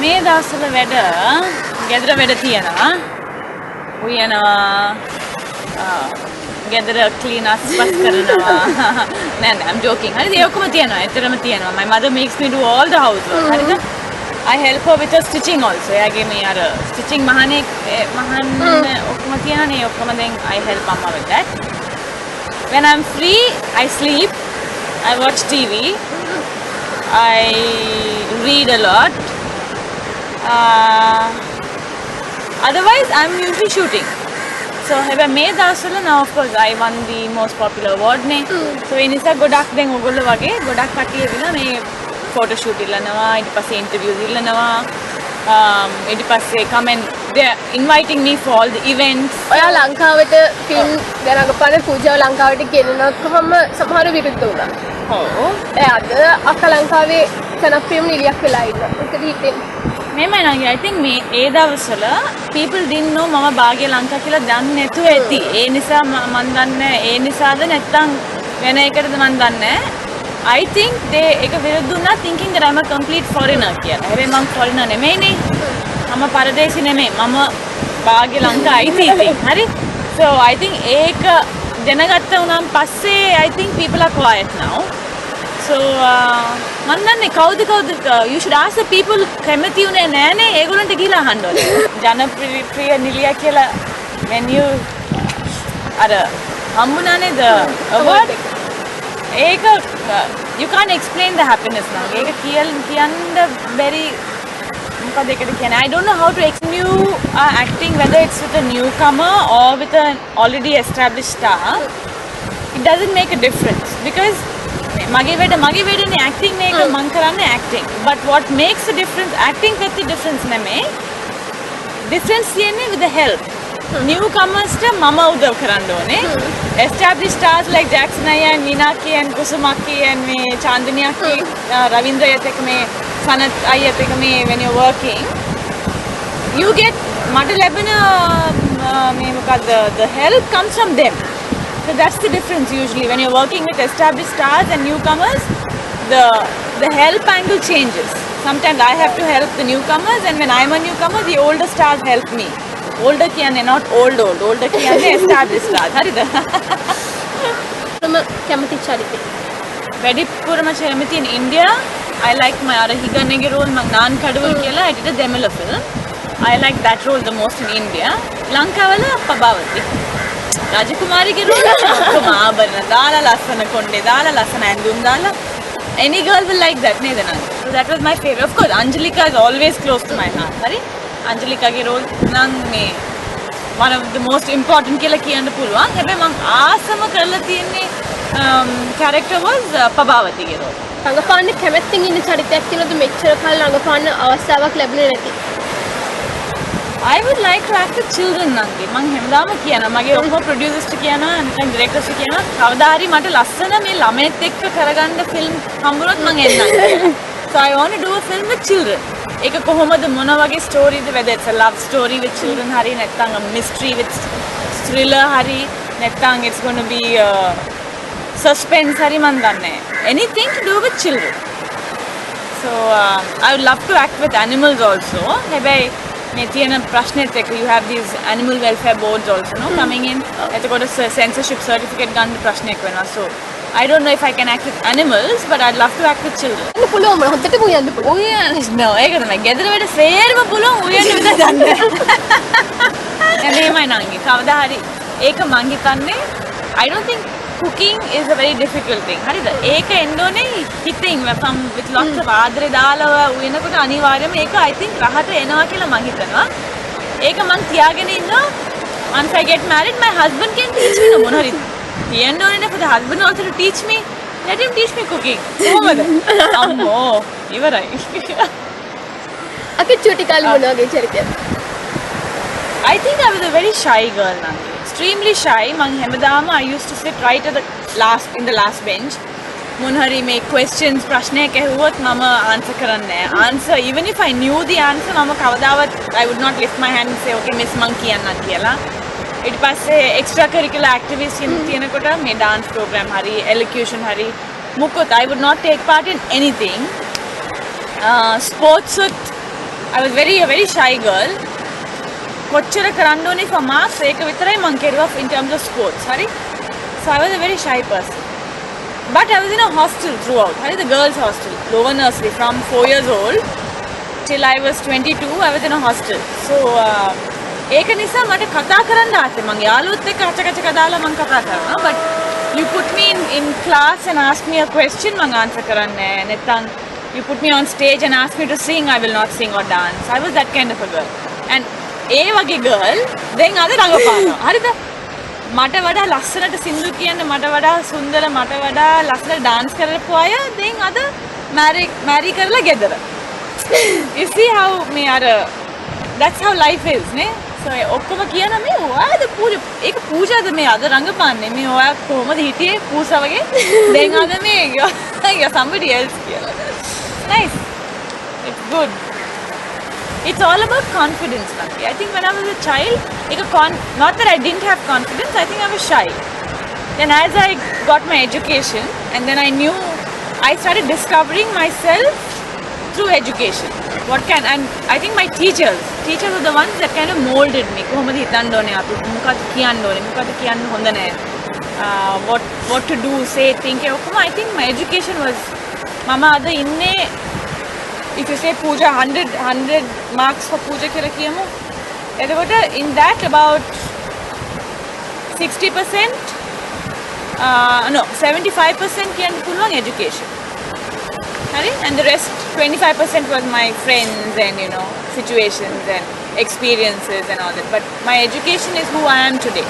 මේ දවස්වල වැඩ ගෙදර වැඩ තියෙනවා. උයනවා ගෙදර ක්ලීන් අස්පස් කරනවා. නෑ I'm joking. හරිද? ඒ ඔක්කොම තියෙනවා. ඇත්තටම තියෙනවා. My mother makes me do all the housework. හරිද? I help her with her stitching also. එයාගේ මේ අර stitching මහන්න ඔක්කොම තියෙනනේ. ඔක්කොම දැන් I help mama with that. When I'm free, I sleep. I watch TV. I read a lot. Otherwise, I'm usually shooting. So, හැබැයි මේ දවස්වල now of course I won the most popular award නේ. So, ඒ නිසා ගොඩක් දැන් ඔයගොල්ලෝ වගේ ගොඩක් කට්ටිය එවිලා මේ photo shoot ඉල්ලනවා, ඊට පස්සේ interviews ඉල්ලනවා. ඊට පස්සේ come and they're inviting me for all the events. ඔයා ලංකාවට ෆිල්ම් දැන් අගපාන පූජාව ලංකාවට ගෙනනකොහම සමහර විරුද්ධ වුණා. ඔව්. අද අක ලංකාවේ තන ෆිල්ම් නිලියක් වෙලා ඉන්නවා. මොකද හිතෙන්නේ? මෙමය නංගි I think මේ ඒ දවස්වල people didn't know මම භාග්‍ය ලංකා කියලා දන්නේ නැතුව ඇති. ඒ නිසා මම දන්නේ ඒ නිසාද නැත්තම් වෙන එකටද මම දන්නේ. I think they එක විරුද්ධ වුණා thinking that I'm a complete foreigner කියලා. හැබැයි මම foreigner නෙමෙයිනේ. මම පරදේශි නෙමෙයි. මම භාග්‍ය ලංකා අයිති ඉතින්. හරි? So I think ඒක දැනගත්ත උනම් පස්සේ I think people are quiet now. So මන් දන්නේ කවුද you should ask the people කැමති උනේ නෑනේ ඒගොල්ලන්ට ගිහලා අහන්න ඕනේ. ජනප්‍රිය නිලියා කියලා when you අර හම්බුණානේ the award ඒක you can't explain the happiness now. ඒක කියන්න බැරි මොකද ඒකට කියන්නේ. I don't know how to explain you acting whether it's with a newcomer or with an already established star. It doesn't make a difference because මගේ වැඩනේ acting මේක මං කරන්නේ acting. But what makes a difference acting පැත්තේ difference නෙමෙයි. Difference තියෙන්නේ with the help. Newcomers ට මම උදව් කරන්න ඕනේ. Established stars like Jackson අයියා and Meenakshi and Kusumaki and මේ Chandani අක්කි රවින්ද්‍ර අයියත් එක්ක මේ සනත් අයියත් එක්ක මේ when you're working you get මට ලැබෙන මේ මොකද්ද the help comes from them. So that's the difference usually when you're working with established stars and newcomers, the help angle changes. Sometimes I have to help the newcomers and when I'm a newcomer, the older stars help me. Older කියන්නේ not old. Older කියන්නේ established stars. හරිද? කැමති චරිතය. වැඩිපුරම කැමති in India, I like my අර හිගන්නගේ role මං නාන් කඩවල් කියලා I did a Demila film. I like that role the most in India. ලංකාවල පබාවති. රාජකුමාරිගේ රෝල ඔක්කොම ආභරණ දාලා ලස්සන කොණ්ඩේ දාලා ලස්සන ඇඳුම් දාලා any girl will like that නේද නංගි. So that was my favorite. Of course Anjalika is always close to my heart. හරි? Anjalikaගේ role නම් මේ one of the most important කියලා කියන්න පුළුවන්. හැබැයි මම ආසම කරලා තියෙන්නේ character was පබාවතිගේ role. රංගපාන්න කැමැත්තෙන් ඉන්න චරිතයක් කියලාද මෙච්චර කල් රංගපාන්න අවස්ථාවක් ලැබුණේ නැති. I would like to act with children නංගි. මං හැමදාම කියනවා මගේ ඔක්කොම producers ට කියනවා නැත්නම් directors ට කියනවා කවදා හරි මට ලස්සන මේ ළමයෙක් එක්ක කරගන්න film හම්බුනොත් මං එන්නම් කියලා. So I want to do a film with children. ඒක කොහොමද මොන වගේ story the whether it's a love story with children හරි නැත්නම් a mystery with thriller හරි නැත්නම් it's going to be suspense හරි මං දන්නේ නැහැ. Anything to do with children. So I would love to act with animals also. හැබැයි මේ තියෙන ප්‍රශ්නෙත් එක්ක you have these animal welfare boards also no coming in. එතකොට censorship certificate ගන්න ප්‍රශ්නයක් වෙනවා. So I don't know if I can act with animals but I'd love to act with children. පුළුවන් හොද්දට උයන්න පුළුවන්. No ඒක තමයි. ගෙදර වැඩ සේරම පුළුවන් උයන්න විතර දන්නේ. එහෙමයි නංගි. කවදා හරි ඒක මං හිතන්නේ I don't think cooking is a very difficult thing. හරිද? ඒක එන්න ඕනේ හිතින් with lots of ආදරේ දාලා උයනකොට අනිවාර්යයෙන්ම ඒක I think රහට එනවා කියලා මං හිතනවා. ඒක මං තියාගෙන ඉන්නවා. Once I get married my husband can teach me මොන හරි තියන්න ඕනේ for the husband also to teach me. Let him teach me cooking. කොහොමද? අම්මෝ ඉවරයි. අපි චුටි කාලේ මොන වගේ චරිතයක්ද? I think I was a very shy girl නංගි. Extremely shy. මං හැමදාම I used to sit right at the last bench. මොන හරි මේ questions ප්‍රශ්නයක් ඇහුවොත් මම answer කරන්නේ නැහැ. Answer even if I knew the answer මම කවදාවත් I would not lift my hand and say okay miss මං කියන්නම් කියලා. ඊට පස්සේ extra curricular activities තියෙනකොට මේ dance program හරි elocution හරි මොකොත් I would not take part in anything. Sports I was a very shy girl. කොච්චර කරන්න ඕනේ for marks ඒක විතරයි මං කෙරුවා in terms of sports. හරි? So I was a very shy person. But I was in a hostel throughout. හරි? The girls hostel. Lower nursery from 4 years old till I was 22 I was in a hostel. So ඒක නිසා මට කතා කරන්න ආසයි. මං යාළුවොත් එක්ක කච දාලා මං කතා කරනවා. But you put me in class and ask me a question මං answer කරන්නේ නැහැ. නැත්නම් you put me on stage and ask me to sing, I will not sing or dance. I was that kind of a girl. And ඒ වගේ girl දැන් අද රඟපානවා. හරිද? මට වඩා ලස්සනට සින්දු කියන්න, මට වඩා සුන්දර, මට වඩා ලස්සනට dance කරපු අය දැන් අද marry කරලා ගෙදර. You see how me අර that's how life is නේ? So ඔක්කොම කියන මේ ඔයාද ඒක පූජාද මේ අද රඟපාන්නේ. මේ ඔයා කොහමද හිටියේ පූසා වගේ? දැන් අද මේ you're somebody else කියලා. Nice. It's good. It's all about confidence, Naki. I think when I was a child, not that I didn't have confidence, I think I was shy. Then as I got my education, and then I started discovering myself through education. And I think my teachers are the ones that kind of molded me. කොහොමද හිතන්න ඕනේ අපි මොකක්ද කියන්න ඕනේ මොකක්ද කියන්න හොඳ නැහැ. What to do, say, think. I think my education was mama ada inne. If you say puja 100 marks for puja කියලා කියමු. එතකොට in that about 60% 75% කියන්න පුළුවන් education. හරි? And the rest 25% was my friends and situations and experiences and all that. But my education is who I am today.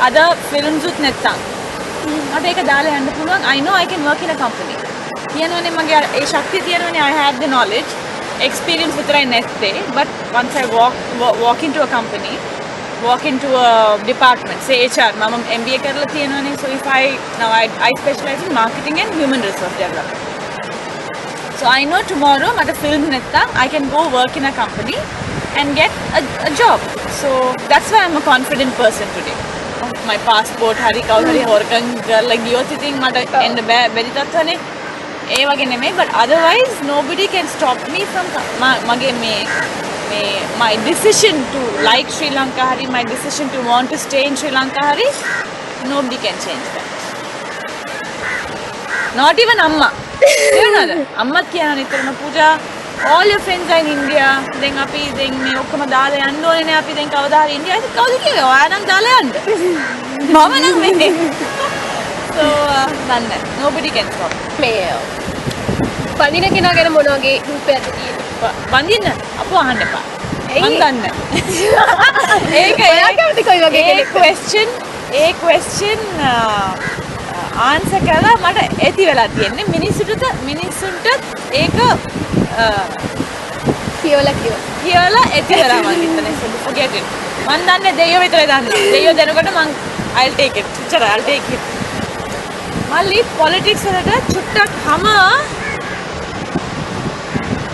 Other films උත් නැත්තම් මට ඒක දාලා යන්න පුළුවන්. I know I can work in a company. කියනවනේ මගේ ඒ ශක්තිය තියෙනවනේ I had the knowledge experience විතරයි නැත්තේ but once I walk into a company walk into a department say HR මම MBA කරලා තියෙනවනේ so if I specialize in marketing and human resource development so I know tomorrow මට film නැත්තම් I can go work in a company and get a job so that's why I'm a confident person today my passport hari කවුරු හරි හොරකම් කරලා ගියොත් ඉතින් මට එන්න බැරි තත්ත්වනේ ඒ වගේ නෙමෙයි but otherwise nobody can stop me from මගේ my decision to like Sri Lanka hari my decision to want to stay in Sri Lanka hari nobody can change that not even amma තේරුණාද අම්මත් කියනවා නිතරම පූජා all your friends are in India දැන් අපි දැන් මේ ඔක්කොම දාලා යන්න ඕනේ නේ අපි දැන් කවදා හරි ඉන්දියා ඉතින් කවුද කිව්වේ ඔයා නම් දාලා යන්න මම නම් වෙන්නේ so දන්නේ nobody can stop මේ පඳින කෙනා ගැන මොන වගේ රූපයක්ද තියෙන්නේ වඳින්න අපෝ අහන්න එපා මම දන්නේ ඒක ඔයා කැමති කොයි වගේ ඒ question ආන්සර් කරලා මට ඇති වෙලා තියෙන්නේ මිනිස්සුන්ට ඒක කියලා ඇති වෙලා මම හිතන්නේ so forget it මම දන්නේ දෙයියෝ විතරයි දන්නේ දෙයියෝ දෙනකොට මම I'll take it I'll take it මල්ලි politics වලට චුට්ටක් හැම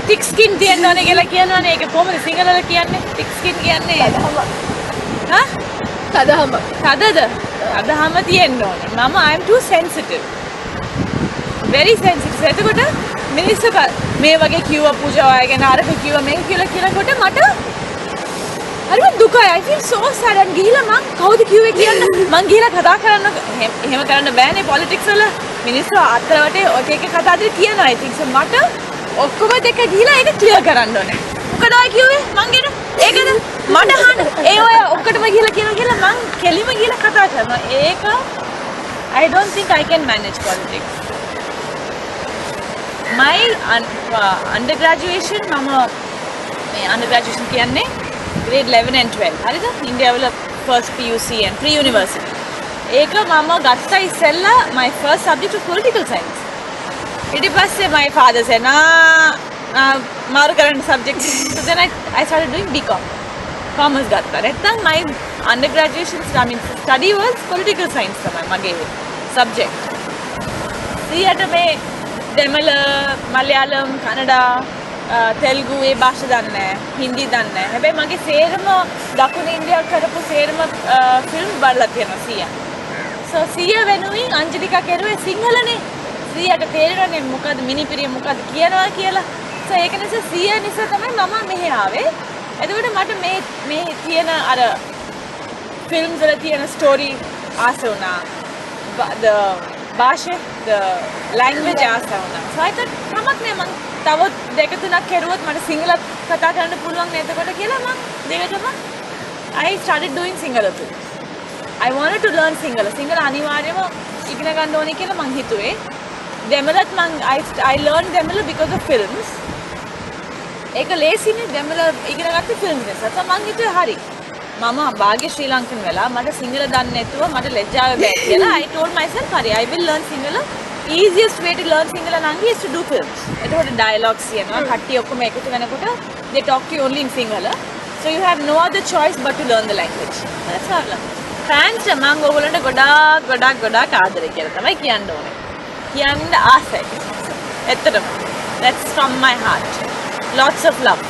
thick skin තියෙන්න ඕනේ කියලා කියනවනේ ඒක කොහොමද සිංහලවල කියන්නේ thick skin කියන්නේ හා තදහම තියෙන්න ඕනේ මම I am too sensitive very sensitive එතකොට මිනිස්සු මේ වගේ කිව්වා පූජා ඔය ගැන අරක කිව්වා මේක කියලා කියනකොට මට හරිම දුකයි I feel so sad and ගිහිලා මං කවුද කිව්වේ කියන්න මං ගිහිලා කතා කරන්න එහෙම කරන්න බෑනේ politics වල මිනිස්සු අතර වටේ එක කතා දෙක කියනවා I think so මට ඔක්කොම දෙක ගිහිලා ඒක ක්ලියර් කරන්න ඕනේ මොකද ඔය කිව්වේ මං ගැන ඒකද මට අහන්න ඒ ඔය ඔක්කොටම ගිහිලා කියනවා කියලා මං කෙලිම ගිහිලා කතා කරනවා ඒක I don't think I can manage politics my undergraduation මම මේ undergraduation කියන්නේ grade 11 and 12 හරිද ඉන්දියාවල first PUC and pre university ඒක මම ගත්තා ඉස්සෙල්ලා my first subject was political science ඊට පස්සේ my father said මාරු කරන්න subject so then I started doing BCom commerce ගත්තා නැත්නම් my undergraduation study was political science තමයි මගේ subject ඊට මේ දෙමළ මලයාලම් කන්නඩා තෙල්ගු ඒ භාෂා දන්නේ නැහැ හින්දි දන්නේ නැහැ හැබැයි මගේ සේරම දකුණු ඉන්දියාව කරපු සේරම ෆිල්ම් බලලා තියෙනවා 100 so 100 වෙනුවෙන් අංජලිකා කෙරුවේ සිංහලනේ 100ට තේරෙන්නේ මොකද්ද මිනිපිරිය මොකද්ද කියනවා කියලා so ඒක නිසා 100 නිසා තමයි මම මෙහෙ ආවේ. එතකොට මට මේ තියෙන අර ෆිල්ම්ස් වල තියෙන ස්ටෝරි ආස වුණා. the භාෂා the language ආස වුණා. so I thought කමක් නෑ මං තව දෙක තුනක් කරුවොත් මට සිංහල කතා කරන්න පුළුවන් නේද එතකොට කියලා මං දෙකටම I started doing Sinhala too. I wanted to learn Sinhala. Sinhala අනිවාර්යයෙන්ම ඉගෙන ගන්න ඕනේ කියලා මං හිතුවේ. දෙමළත් මං I learned දෙමළ because of films. ඒක ලේසිනේ දෙමළ ඉගෙන ගත්තේ films නිසා. so මං හිතුවේ හරි. මම භාග්‍ය ශ්‍රී ලංකන් වෙලා මට සිංහල දන්නේ නැතුව මට ලැජ්ජාව බෑ කියලා I told myself හරි I will learn Sinhala. Easiest way to learn Sinhala නංගි is to do films. එතකොට dialogues කියනවා. කට්ටිය ඔක්කොම එකතු වෙනකොට they talk to you only in Sinhala. So you have no other choice but to learn the language. That's all. Thanks මම ඔයගොල්ලන්ට ගොඩාක් ආදරේ කියලා තමයි කියන්න ඕනේ. කියන්න ආසයි. ඇත්තටම. That's from my heart. Lots of love.